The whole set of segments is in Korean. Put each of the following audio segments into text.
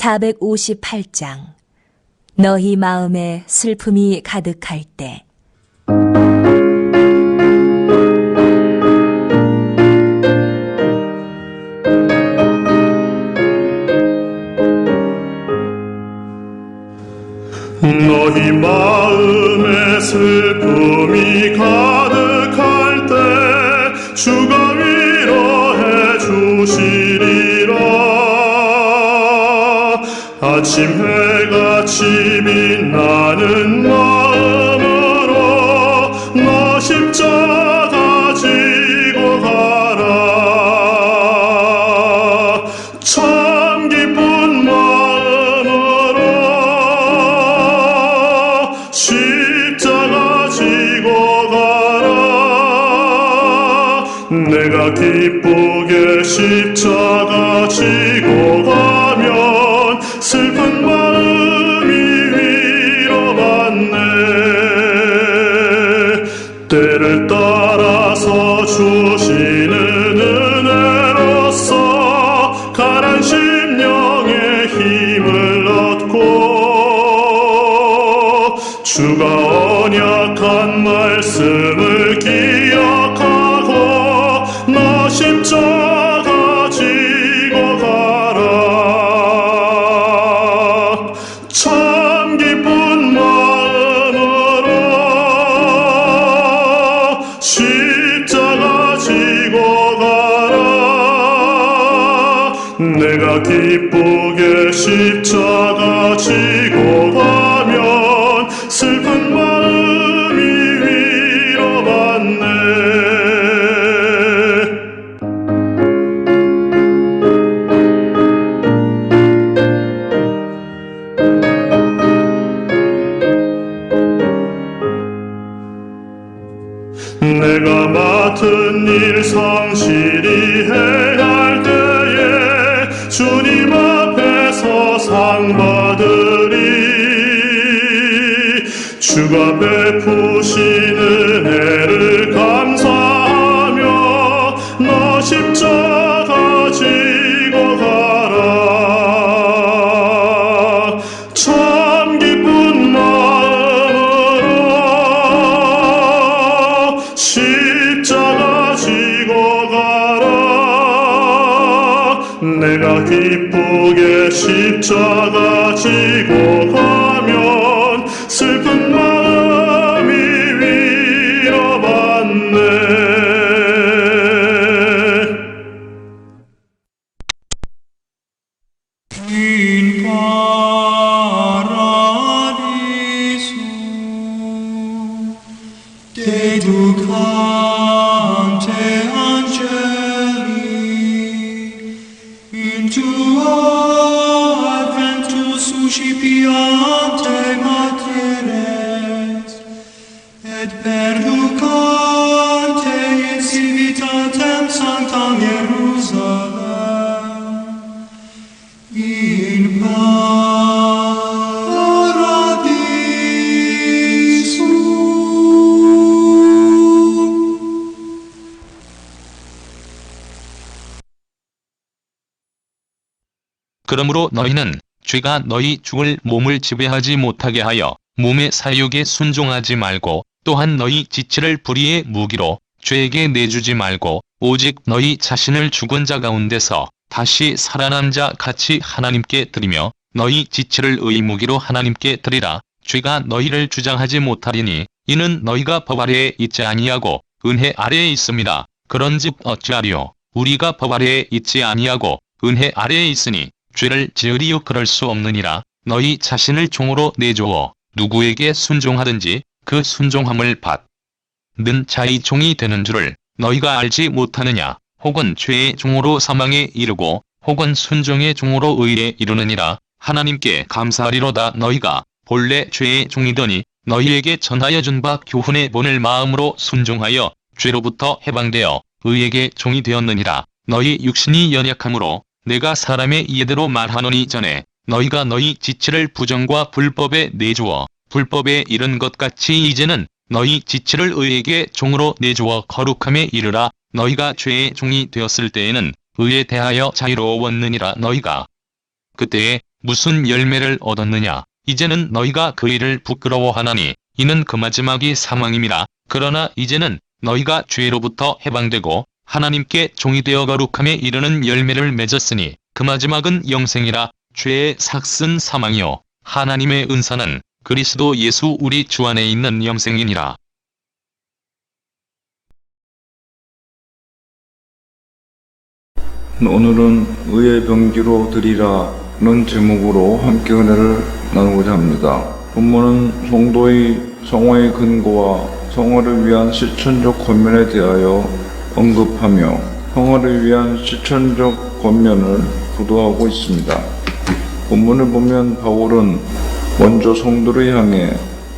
458장 너희 마음에 슬픔이 가득할 때. 너희 마음에 슬픔이 가득할 때 주가 위로해 주시리라. 아침 해같이 빛나는 마음으로 너 십자가 지고 가라. 참 기쁜 마음으로 십자가 지고 가라. 내가 기쁘게 십자가 지고 가면 슬픈 마음이 위로받네. 때를 따라서 주시는 은혜로서 가난 심령에 힘을 얻고 주가 언약한 말씀을 기억하고 너 십자가 지고 가라. 참 기쁜 마음으로 십자가 지고 가라. 내가 기쁘게 십자가 지고 가면 슬픈 마음이 위로받네. 내가 맡은 일 성실히 행할 때에 주님 앞에서 상 받으리. 주가 베푸신 은혜를 감사하며 너 십자가 지고 가라. 참 기쁜 마음으로 십자가 지고 가라. 내가 기쁘게 십자가 지고 가면 슬픈 마음이 위로받네. In paradiso dedicante angeli in tuo adventus suscipiante materes et perducante in civitatem sanctam Hierusalem in paradiso. 그러므로 너희는 죄가 너희 죽을 몸을 지배하지 못하게 하여 몸의 사욕에 순종하지 말고 또한 너희 지체를 불의의 무기로 죄에게 내주지 말고 오직 너희 자신을 죽은 자 가운데서 다시 살아난 자 같이 하나님께 드리며 너희 지체를 의의 무기로 하나님께 드리라. 죄가 너희를 주장하지 못하리니 이는 너희가 법 아래에 있지 아니하고 은혜 아래에 있습니다. 그런즉 어찌하리요? 우리가 법 아래에 있지 아니하고 은혜 아래에 있으니 죄를 지으리요? 그럴 수 없느니라. 너희 자신을 종으로 내주어 누구에게 순종하든지 그 순종함을 받는 자의 종이 되는 줄을 너희가 알지 못하느냐? 혹은 죄의 종으로 사망에 이르고 혹은 순종의 종으로 의에 이르느니라. 하나님께 감사하리로다. 너희가 본래 죄의 종이더니 너희에게 전하여 준 바 교훈의 본을 마음으로 순종하여 죄로부터 해방되어 의에게 종이 되었느니라. 너희 육신이 연약함으로 내가 사람의 이해대로 말하노니 전에 너희가 너희 지체를 부정과 불법에 내주어 불법에 이른 것 같이 이제는 너희 지체를 의에게 종으로 내주어 거룩함에 이르라. 너희가 죄의 종이 되었을 때에는 의에 대하여 자유로웠느니라. 너희가 그때에 무슨 열매를 얻었느냐? 이제는 너희가 그 일을 부끄러워하나니 이는 그 마지막이 사망임이라. 그러나 이제는 너희가 죄로부터 해방되고 하나님께 종이 되어 거룩함에 이르는 열매를 맺었으니 그 마지막은 영생이라. 죄의 삭은 사망이요 하나님의 은사는 그리스도 예수 우리 주 안에 있는 영생이니라. 오늘은 의의 병기로 드리라는 제목으로 함께 은혜를 나누고자 합니다. 본문은 성도의 성화의 근거와 성화를 위한 실천적 권면에 대하여 언급하며 성화를 위한 실천적 권면을 부도하고 있습니다. 본문을 보면 바울은 먼저 성도를 향해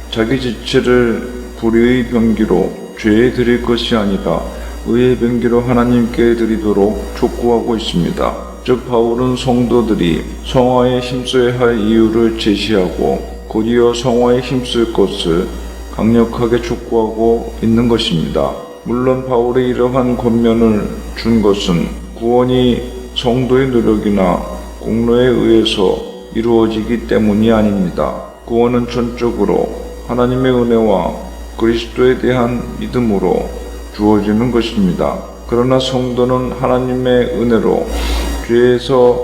자기 지체를 불의의 병기로 죄에 드릴 것이 아니라 의의 병기로 하나님께 드리도록 촉구하고 있습니다. 즉 바울은 성도들이 성화에 힘써야 할 이유를 제시하고 곧이어 성화에 힘쓸 것을 강력하게 촉구하고 있는 것입니다. 물론 바울의 이러한 권면을 준 것은 구원이 성도의 노력이나 공로에 의해서 이루어지기 때문이 아닙니다. 구원은 전적으로 하나님의 은혜와 그리스도에 대한 믿음으로 주어지는 것입니다. 그러나 성도는 하나님의 은혜로 죄에서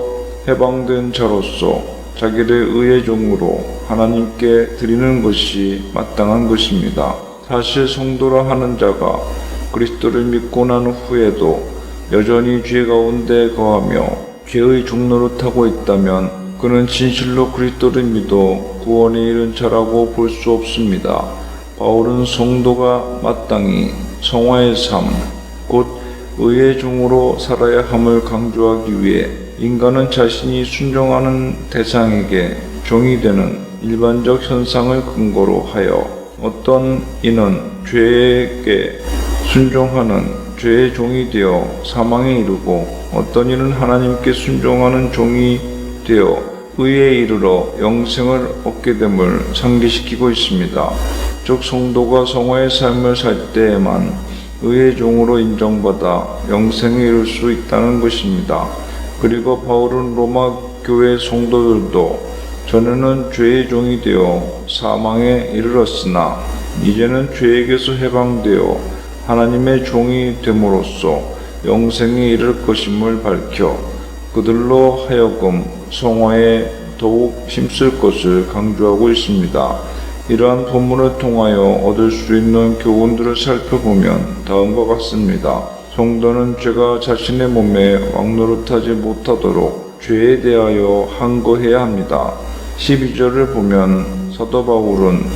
해방된 자로서 자기를 의의 종으로 하나님께 드리는 것이 마땅한 것입니다. 사실 성도라 하는 자가 그리스도를 믿고 난 후에도 여전히 죄 가운데 거하며 죄의 종노릇하고 있다면 그는 진실로 그리스도를 믿어 구원에 이른 자라고 볼 수 없습니다. 바울은 성도가 마땅히 성화의 삶, 곧 의의 종으로 살아야 함을 강조하기 위해 인간은 자신이 순종하는 대상에게 종이 되는 일반적 현상을 근거로 하여 어떤 이는 죄에게 순종하는 죄의 종이 되어 사망에 이르고 어떤 이는 하나님께 순종하는 종이 되어 의에 이르러 영생을 얻게 됨을 상기시키고 있습니다. 즉 성도가 성화의 삶을 살 때에만 의의 종으로 인정받아 영생에 이를 수 있다는 것입니다. 그리고 바울은 로마 교회 성도들도 전에는 죄의 종이 되어 사망에 이르렀으나 이제는 죄에게서 해방되어 하나님의 종이 됨으로써 영생에 이를 것임을 밝혀 그들로 하여금 성화에 더욱 힘쓸 것을 강조하고 있습니다. 이러한 본문을 통하여 얻을 수 있는 교훈들을 살펴보면 다음과 같습니다. 성도는 죄가 자신의 몸에 왕노릇하지 못하도록 죄에 대하여 항거해야 합니다. 12절을 보면 사도 바울은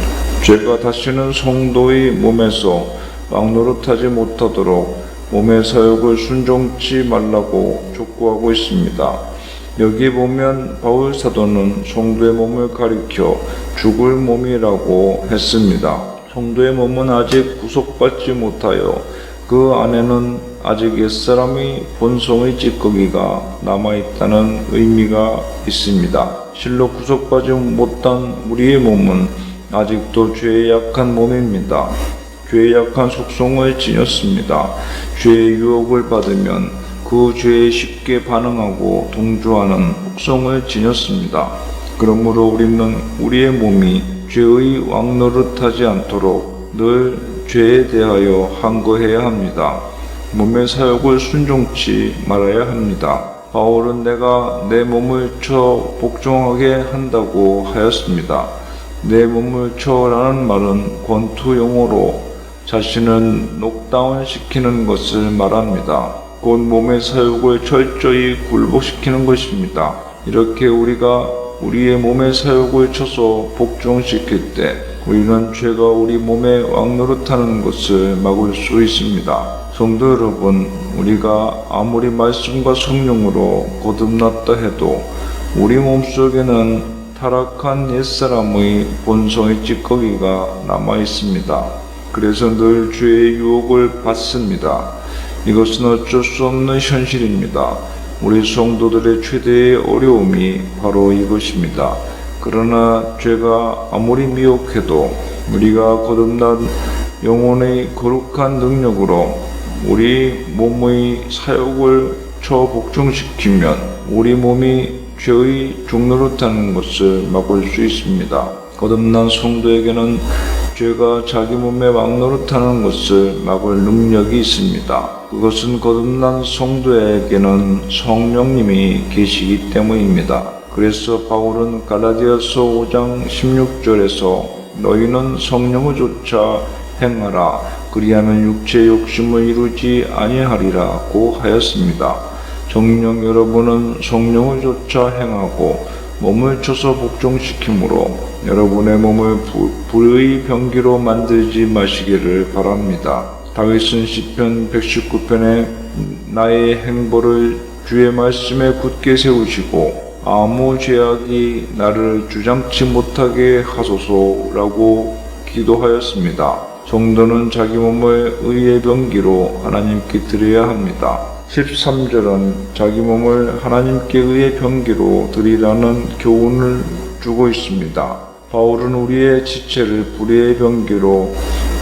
죄가 다시는 성도의 몸에서 왕노릇하지 못하도록 몸의 사욕을 순종치 말라고 촉구하고 있습니다. 여기 보면 바울 사도는 성도의 몸을 가리켜 죽을 몸이라고 했습니다. 성도의 몸은 아직 구속받지 못하여 그 안에는 아직 옛사람의 본성의 찌꺼기가 남아있다는 의미가 있습니다. 실로 구속받지 못한 우리의 몸은 아직도 죄에 약한 몸입니다. 죄에 약한 속성을 지녔습니다. 죄의 유혹을 받으면 그 죄에 쉽게 반응하고 동조하는 속성을 지녔습니다. 그러므로 우리는 우리의 몸이 죄의 왕노릇하지 않도록 늘 죄에 대하여 항거해야 합니다. 몸의 사욕을 순종치 말아야 합니다. 바울은 내가 내 몸을 쳐 복종하게 한다고 하였습니다. 내 몸을 쳐라는 말은 권투 용어로 자신을 녹다운 시키는 것을 말합니다. 곧 몸의 사욕을 철저히 굴복시키는 것입니다. 이렇게 우리가 우리의 몸의 사욕을 쳐서 복종시킬 때 우리는 죄가 우리 몸에 왕노릇하는 것을 막을 수 있습니다. 성도 여러분, 우리가 아무리 말씀과 성령으로 거듭났다 해도 우리 몸속에는 타락한 옛사람의 본성의 찌꺼기가 남아 있습니다. 그래서 늘 죄의 유혹을 받습니다. 이것은 어쩔 수 없는 현실입니다. 우리 성도들의 최대의 어려움이 바로 이것입니다. 그러나 죄가 아무리 미혹해도 우리가 거듭난 영혼의 거룩한 능력으로 우리 몸의 사욕을 쳐 복종시키면 우리 몸이 죄의 중노릇하는 것을 막을 수 있습니다. 거듭난 성도에게는 죄가 자기 몸에 막노릇하는 것을 막을 능력이 있습니다. 그것은 거듭난 성도에게는 성령님이 계시기 때문입니다. 그래서 바울은 갈라디아서 5장 16절에서 너희는 성령을 쫓아 행하라 그리하면 육체의 욕심을 이루지 아니하리라고 하였습니다. 정녕 여러분은 성령을 쫓아 행하고 몸을 쳐서 복종시키므로 여러분의 몸을 불의 병기로 만들지 마시기를 바랍니다. 다윗은 시편 119편에 나의 행보를 주의 말씀에 굳게 세우시고 아무 죄악이 나를 주장치 못하게 하소서라고 기도하였습니다. 성도는 자기 몸을 의의 병기로 하나님께 드려야 합니다. 13절은 자기 몸을 하나님께 의의 병기로 드리라는 교훈을 주고 있습니다. 바울은 우리의 지체를 불의의 병기로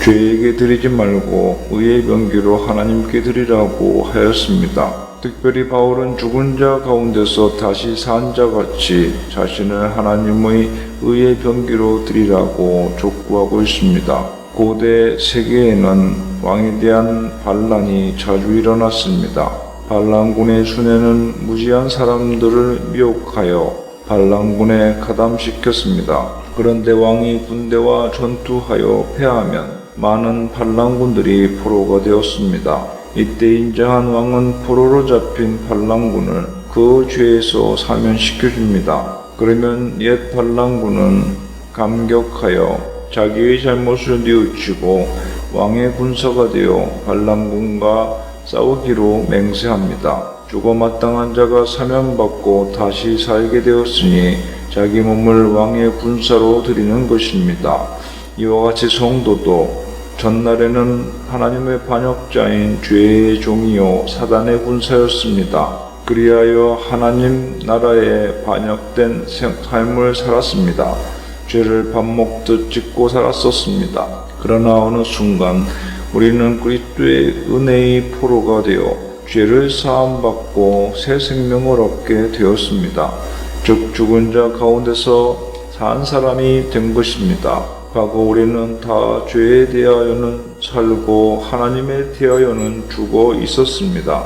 죄에게 드리지 말고 의의 병기로 하나님께 드리라고 하였습니다. 특별히 바울은 죽은 자 가운데서 다시 산 자같이 자신을 하나님의 의의 병기로 드리라고 촉구하고 있습니다. 고대 세계에는 왕에 대한 반란이 자주 일어났습니다. 반란군의 수뇌는 무지한 사람들을 미혹하여 반란군에 가담시켰습니다. 그런데 왕이 군대와 전투하여 패하면 많은 반란군들이 포로가 되었습니다. 이때 인자한 왕은 포로로 잡힌 반란군을 그 죄에서 사면시켜줍니다. 그러면 옛 반란군은 감격하여 자기의 잘못을 뉘우치고 왕의 군사가 되어 반란군과 싸우기로 맹세합니다. 죽어 마땅한 자가 사면받고 다시 살게 되었으니 자기 몸을 왕의 군사로 드리는 것입니다. 이와 같이 성도도 전날에는 하나님의 반역자인 죄의 종이요 사단의 군사였습니다. 그리하여 하나님 나라에 반역된 삶을 살았습니다. 죄를 밥 먹듯 짓고 살았었습니다. 그러나 어느 순간 우리는 그리스도의 은혜의 포로가 되어 죄를 사함받고 새 생명을 얻게 되었습니다. 즉 죽은 자 가운데서 산 사람이 된 것입니다. 과거 우리는 다 죄에 대하여는 살고 하나님에 대하여는 죽어 있었습니다.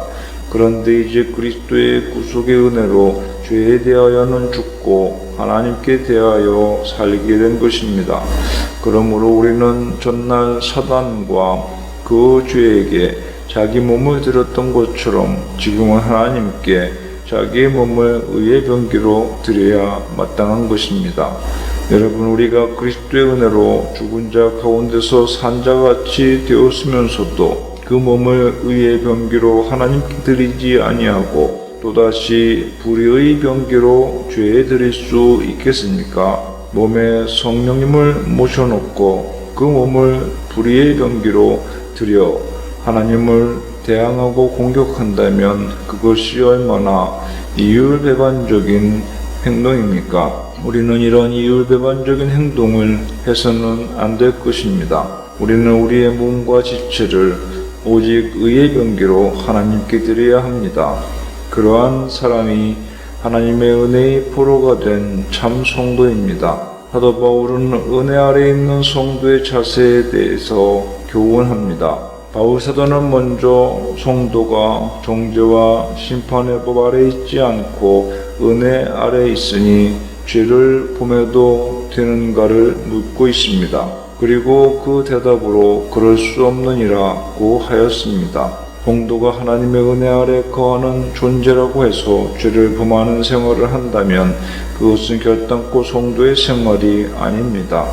그런데 이제 그리스도의 구속의 은혜로 죄에 대하여는 죽고 하나님께 대하여 살게 된 것입니다. 그러므로 우리는 전날 사단과 그 죄에게 자기 몸을 드렸던 것처럼 지금은 하나님께 자기의 몸을 의의 병기로 드려야 마땅한 것입니다. 여러분, 우리가 그리스도의 은혜로 죽은 자 가운데서 산 자같이 되었으면서도 그 몸을 의의 병기로 하나님께 드리지 아니하고 또다시 불의의 병기로 죄에 드릴 수 있겠습니까? 몸에 성령님을 모셔놓고 그 몸을 불의의 병기로 드려 하나님을 대항하고 공격한다면 그것이 얼마나 이율배반적인 행동입니까? 우리는 이런 이율배반적인 행동을 해서는 안 될 것입니다. 우리는 우리의 몸과 지체를 오직 의의 병기로 하나님께 드려야 합니다. 그러한 사람이 하나님의 은혜의 포로가 된 참 성도입니다. 사도 바울은 은혜 아래 있는 성도의 자세에 대해서 교훈합니다. 바울 사도는 먼저 성도가 정죄와 심판의 법 아래 있지 않고 은혜 아래 있으니 죄를 범해도 되는가를 묻고 있습니다. 그리고 그 대답으로 그럴 수 없느니라고 하였습니다. 성도가 하나님의 은혜 아래 거하는 존재라고 해서 죄를 범하는 생활을 한다면 그것은 결단코 성도의 생활이 아닙니다.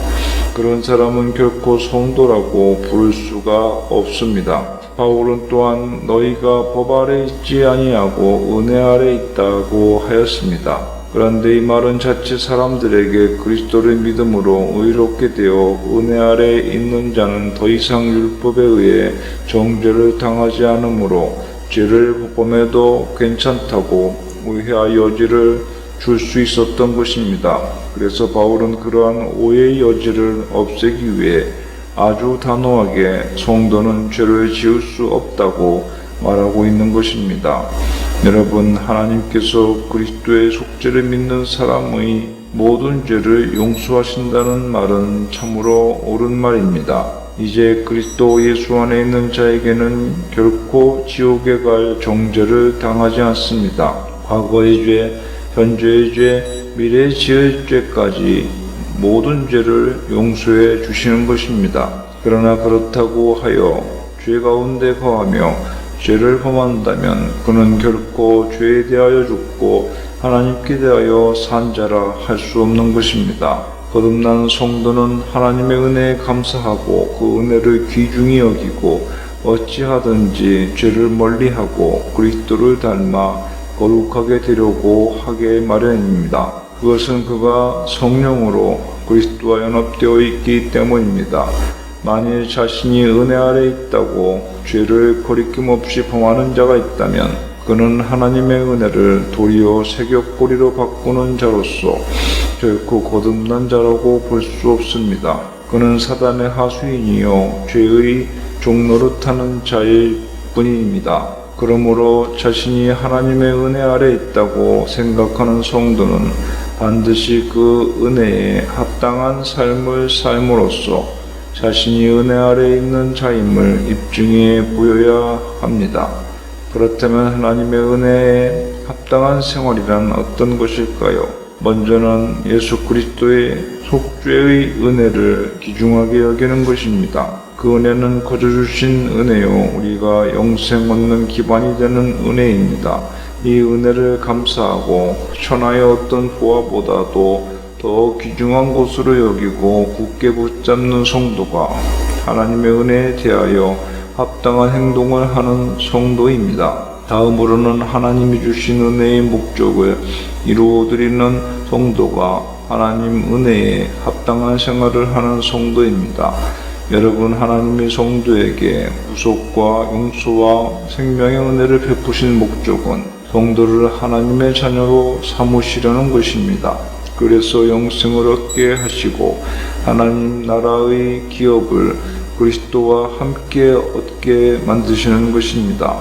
그런 사람은 결코 성도라고 부를 수가 없습니다. 바울은 또한 너희가 법 아래 있지 아니하고 은혜 아래 있다고 하였습니다. 그런데 이 말은 자칫 사람들에게 그리스도를 믿음으로 의롭게 되어 은혜 아래 있는 자는 더 이상 율법에 의해 정죄를 당하지 않으므로 죄를 범해도 괜찮다고 오해할 여지를 줄 수 있었던 것입니다. 그래서 바울은 그러한 오해의 여지를 없애기 위해 아주 단호하게 성도는 죄를 지을 수 없다고 말하고 있는 것입니다. 여러분, 하나님께서 그리스도의 속죄를 믿는 사람의 모든 죄를 용서하신다는 말은 참으로 옳은 말입니다. 이제 그리스도 예수 안에 있는 자에게는 결코 지옥에 갈 정죄를 당하지 않습니다. 과거의 죄, 현재의 죄, 미래에 지을 죄까지 모든 죄를 용서해 주시는 것입니다. 그러나 그렇다고 하여 죄 가운데 거하며 죄를 범한다면 그는 결코 죄에 대하여 죽고 하나님께 대하여 산 자라 할 수 없는 것입니다. 거듭난 성도는 하나님의 은혜에 감사하고 그 은혜를 귀중히 여기고 어찌하든지 죄를 멀리하고 그리스도를 닮아 거룩하게 되려고 하게 마련입니다. 그것은 그가 성령으로 그리스도와 연합되어 있기 때문입니다. 만일 자신이 은혜 아래 있다고 죄를 거리낌 없이 범하는 자가 있다면 그는 하나님의 은혜를 도리어 새벽꼬리로 바꾸는 자로서 결코 거듭난 자라고 볼 수 없습니다. 그는 사단의 하수인이요 죄의 종노릇하는 자일 뿐입니다. 그러므로 자신이 하나님의 은혜 아래 있다고 생각하는 성도는 반드시 그 은혜에 합당한 삶을 삶으로써 자신이 은혜 아래 있는 자임을 입증해 보여야 합니다. 그렇다면 하나님의 은혜에 합당한 생활이란 어떤 것일까요? 먼저는 예수 그리스도의 속죄의 은혜를 귀중하게 여기는 것입니다. 그 은혜는 거저 주신 은혜요 우리가 영생 얻는 기반이 되는 은혜입니다. 이 은혜를 감사하고 천하의 어떤 보화보다도 더 귀중한 것으로 여기고 굳게 붙잡는 성도가 하나님의 은혜에 대하여 합당한 행동을 하는 성도입니다. 다음으로는 하나님이 주신 은혜의 목적을 이루어드리는 성도가 하나님 은혜에 합당한 생활을 하는 성도입니다. 여러분, 하나님의 성도에게 구속과 용서와 생명의 은혜를 베푸신 목적은 성도를 하나님의 자녀로 삼으시려는 것입니다. 그래서 영생을 얻게 하시고 하나님 나라의 기업을 그리스도와 함께 얻게 만드시는 것입니다.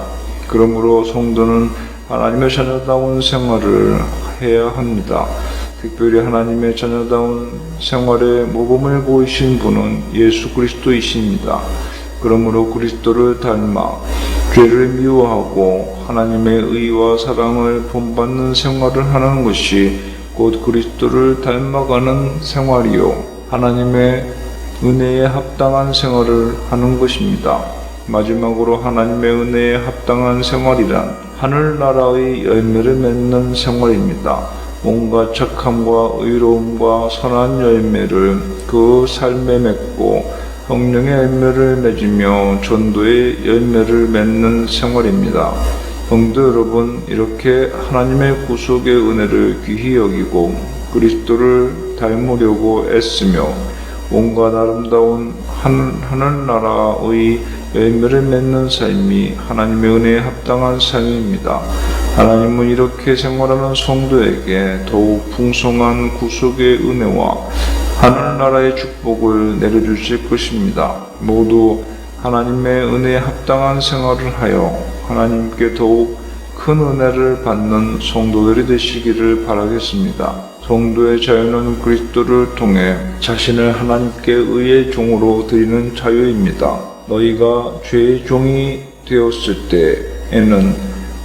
그러므로 성도는 하나님의 자녀다운 생활을 해야 합니다. 특별히 하나님의 자녀다운 생활에 모범을 보이신 분은 예수 그리스도이십니다. 그러므로 그리스도를 닮아 죄를 미워하고 하나님의 의와 사랑을 본받는 생활을 하는 것이 곧 그리스도를 닮아가는 생활이요 하나님의 은혜에 합당한 생활을 하는 것입니다. 마지막으로 하나님의 은혜에 합당한 생활이란 하늘나라의 열매를 맺는 생활입니다. 온갖 착함과 의로움과 선한 열매를 그 삶에 맺고 성령의 열매를 맺으며 전도의 열매를 맺는 생활입니다. 성도 여러분, 이렇게 하나님의 구속의 은혜를 귀히 여기고 그리스도를 닮으려고 애쓰며 온갖 아름다운 하늘나라의 열매를 맺는 삶이 하나님의 은혜에 합당한 삶입니다. 하나님은 이렇게 생활하는 성도에게 더욱 풍성한 구속의 은혜와 하늘나라의 축복을 내려주실 것입니다. 모두 하나님의 은혜에 합당한 생활을 하여 하나님께 더욱 큰 은혜를 받는 성도들이 되시기를 바라겠습니다. 성도의 자유는 그리스도를 통해 자신을 하나님께 의의 종으로 드리는 자유입니다. 너희가 죄의 종이 되었을 때에는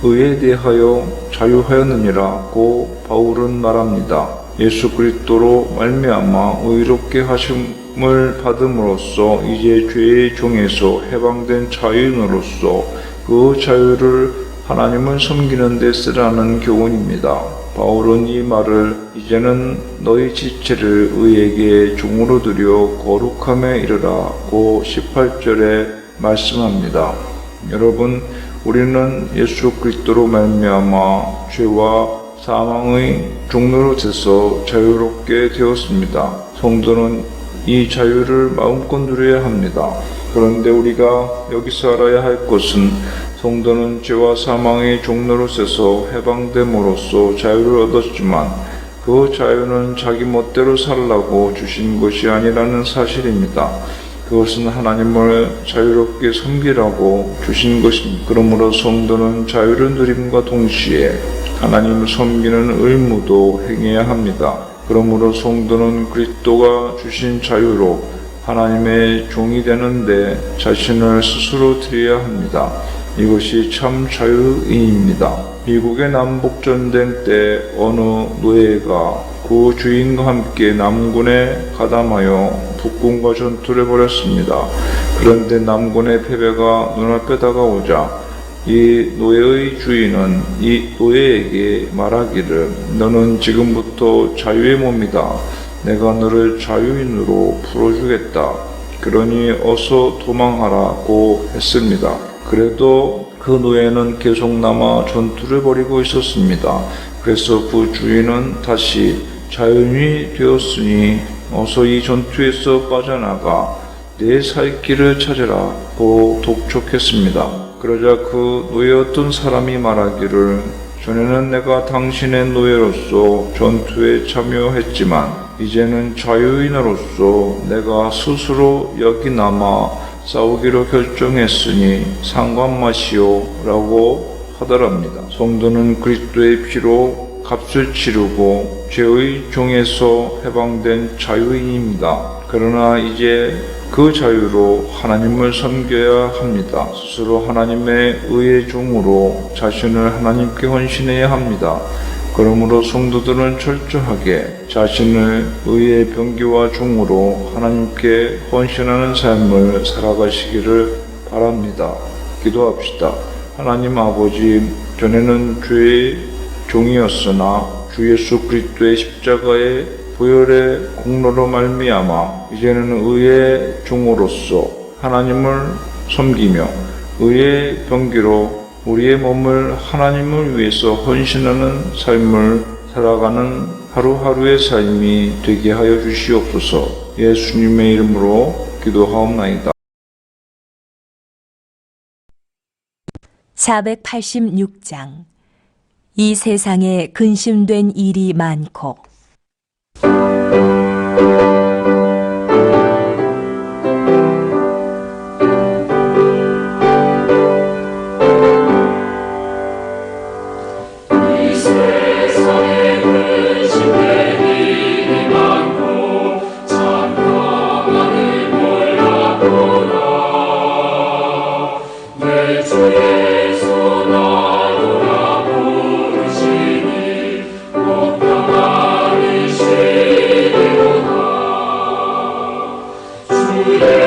의에 대하여 자유하였느니라고 바울은 말합니다. 예수 그리스도로 말미암아 의롭게 하심을 받음으로써 이제 죄의 종에서 해방된 자유인으로서 그 자유를 하나님을 섬기는 데 쓰라는 교훈입니다. 바울은 이 말을 이제는 너희 지체를 의에게 종으로 들여 거룩함에 이르라고 18절에 말씀합니다. 여러분, 우리는 예수 그리스도로 말미암아 죄와 사망의 종노릇에서 자유롭게 되었습니다. 성도는 이 자유를 마음껏 누려야 합니다. 그런데 우리가 여기서 알아야 할 것은 성도는 죄와 사망의 종노릇에서 해방됨으로써 자유를 얻었지만 그 자유는 자기 멋대로 살라고 주신 것이 아니라는 사실입니다. 그것은 하나님을 자유롭게 섬기라고 주신 것입니다. 그러므로 성도는 자유를 누림과 동시에 하나님을 섬기는 의무도 행해야 합니다. 그러므로 성도는 그리스도가 주신 자유로 하나님의 종이 되는데 자신을 스스로 드려야 합니다. 이것이 참 자유의입니다. 미국의 남북전쟁 때 어느 노예가 그 주인과 함께 남군에 가담하여 북군과 전투를 벌였습니다. 그런데 남군의 패배가 눈앞에 다가오자 이 노예의 주인은 이 노예에게 말하기를 너는 지금부터 자유의 몸이다. 내가 너를 자유인으로 풀어주겠다. 그러니 어서 도망하라고 했습니다. 그래도 그 노예는 계속 남아 전투를 벌이고 있었습니다. 그래서 그 주인은 다시 자유인이 되었으니 어서 이 전투에서 빠져나가 내 살 길을 찾으라고 독촉했습니다. 그러자 그 노예였던 사람이 말하기를 전에는 내가 당신의 노예로서 전투에 참여했지만 이제는 자유인으로서 내가 스스로 여기 남아 싸우기로 결정했으니 상관마시오 라고 하더랍니다. 성도는 그리스도의 피로 값을 치르고 죄의 종에서 해방된 자유인입니다. 그러나 이제 그 자유로 하나님을 섬겨야 합니다. 스스로 하나님의 의의 종으로 자신을 하나님께 헌신해야 합니다. 그러므로 성도들은 철저하게 자신을 의의 병기와 종으로 하나님께 헌신하는 삶을 살아가시기를 바랍니다. 기도합시다. 하나님 아버지, 전에는 죄의 종이었으나 주 예수 그리스도의 십자가의 보혈의 공로로 말미암아 이제는 의의 종으로서 하나님을 섬기며 의의 병기로 우리의 몸을 하나님을 위해서 헌신하는 삶을 살아가는 하루하루의 삶이 되게 하여 주시옵소서. 예수님의 이름으로 기도하옵나이다. 486장. 이 세상에 근심된 일이 많고 주의